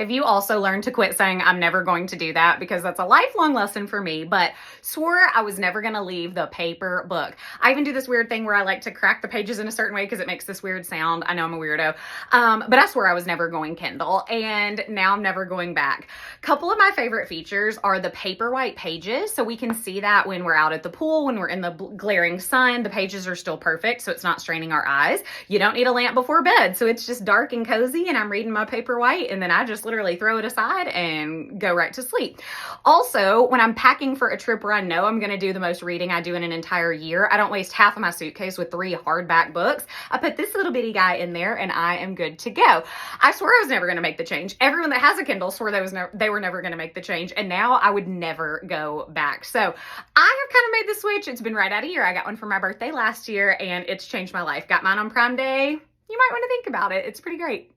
Have you also learned to quit saying, I'm never going to do that? Because that's a lifelong lesson for me, but swore I was never going to leave the paper book. I even do this weird thing where I like to crack the pages in a certain way because it makes this weird sound. I know I'm a weirdo. But I swore I was never going Kindle, and now I'm never going back. A couple of my favorite features are the Paperwhite pages. So we can see that when we're out at the pool, when we're in the glaring sun, the pages are still perfect. So it's not straining our eyes. You don't need a lamp before bed. So it's just dark and cozy, and I'm reading my Paperwhite, and then I just literally throw it aside and go right to sleep. Also, when I'm packing for a trip where I know I'm going to do the most reading I do in an entire year, I don't waste half of my suitcase with 3 hardback books. I put this little bitty guy in there and I am good to go. I swore I was never going to make the change. Everyone that has a Kindle swore they were never going to make the change, and now I would never go back. So I have kind of made the switch. It's been right at a year. I got one for my birthday last year and it's changed my life. Got mine on Prime Day. You might want to think about it. It's pretty great.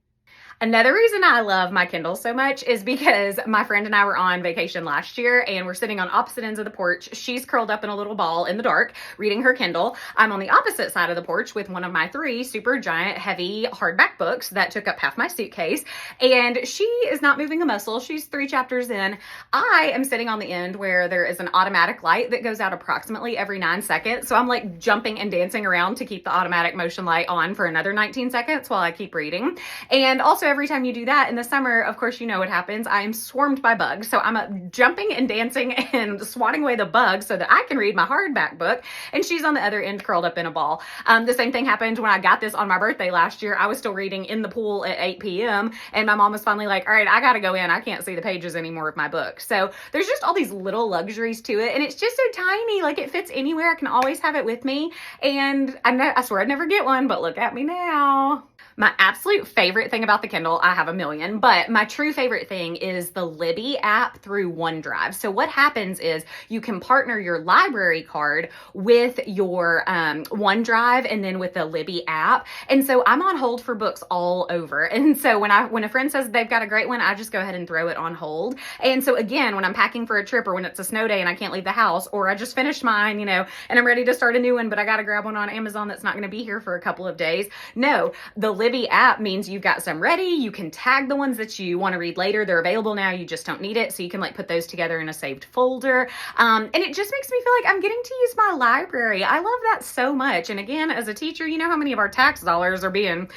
Another reason I love my Kindle so much is because my friend and I were on vacation last year and we're sitting on opposite ends of the porch. She's curled up in a little ball in the dark reading her Kindle. I'm on the opposite side of the porch with one of my 3 super giant heavy hardback books that took up half my suitcase, and she is not moving a muscle. She's 3 chapters in. I am sitting on the end where there is an automatic light that goes out approximately every 9 seconds. So I'm like jumping and dancing around to keep the automatic motion light on for another 19 seconds while I keep reading. And also every time you do that in the summer, of course, you know what happens. I am swarmed by bugs. So I'm jumping and dancing and swatting away the bugs so that I can read my hardback book. And she's on the other end curled up in a ball. The same thing happened when I got this on my birthday last year. I was still reading in the pool at 8 p.m. and my mom was finally like, all right, I got to go in. I can't see the pages anymore of my book. So there's just all these little luxuries to it. And it's just so tiny. Like it fits anywhere. I can always have it with me. And I swear I'd never get one, but look at me now. My absolute favorite thing about the Kindle, I have a million, but my true favorite thing is the Libby app through OneDrive. So what happens is you can partner your library card with your OneDrive and then with the Libby app. And so I'm on hold for books all over. And so when a friend says they've got a great one, I just go ahead and throw it on hold. And so again, when I'm packing for a trip or when it's a snow day and I can't leave the house, or I just finished mine, and I'm ready to start a new one, but I got to grab one on Amazon that's not going to be here for a couple of days. No, the Libby app means you've got some ready. You can tag the ones that you want to read later. They're available now. You just don't need it. So you can like put those together in a saved folder. And it just makes me feel like I'm getting to use my library. I love that so much. And again, as a teacher, you know how many of our tax dollars are being,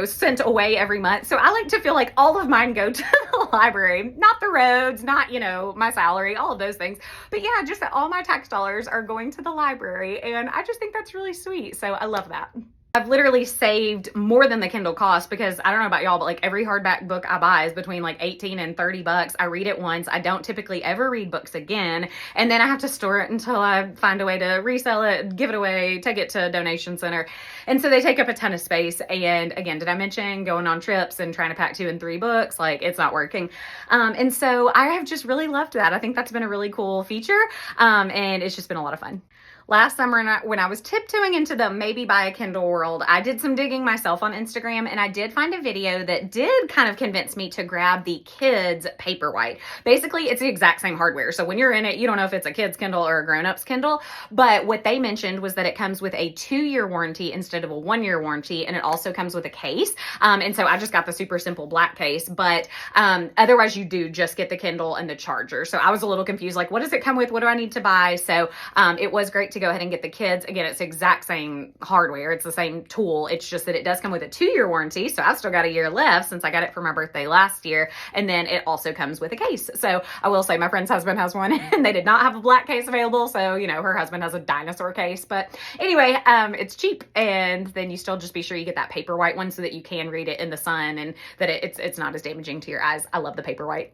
sent away every month. So I like to feel like all of mine go to the library, not the roads, not, my salary, all of those things. But yeah, just that all my tax dollars are going to the library. And I just think that's really sweet. So I love that. I've literally saved more than the Kindle cost because I don't know about y'all, but like every hardback book I buy is between like 18 and 30 bucks. I read it once. I don't typically ever read books again. And then I have to store it until I find a way to resell it, give it away, take it to a donation center. And so they take up a ton of space. And again, did I mention going on trips and trying to pack 2 and 3 books? Like it's not working. And so I have just really loved that. I think that's been a really cool feature. And it's just been a lot of fun. Last summer, when I was tiptoeing into the maybe buy a Kindle world, I did some digging myself on Instagram, and I did find a video that did kind of convince me to grab the kids Paperwhite. Basically, it's the exact same hardware. So when you're in it, you don't know if it's a kid's Kindle or a grown-up's Kindle. But what they mentioned was that it comes with a 2-year warranty instead of a 1-year warranty, and it also comes with a case. And so I just got the super simple black case, but otherwise you do just get the Kindle and the charger. So I was a little confused, like, what does it come with? What do I need to buy? So it was great to go ahead and get the kids. Again, it's the exact same hardware. It's the same tool. It's just that it does come with a 2-year warranty. So I've still got a year left since I got it for my birthday last year. And then it also comes with a case. So I will say my friend's husband has one and they did not have a black case available. So, her husband has a dinosaur case, but anyway, it's cheap. And then you still just be sure you get that Paperwhite one so that you can read it in the sun and that it's not as damaging to your eyes. I love the Paperwhite.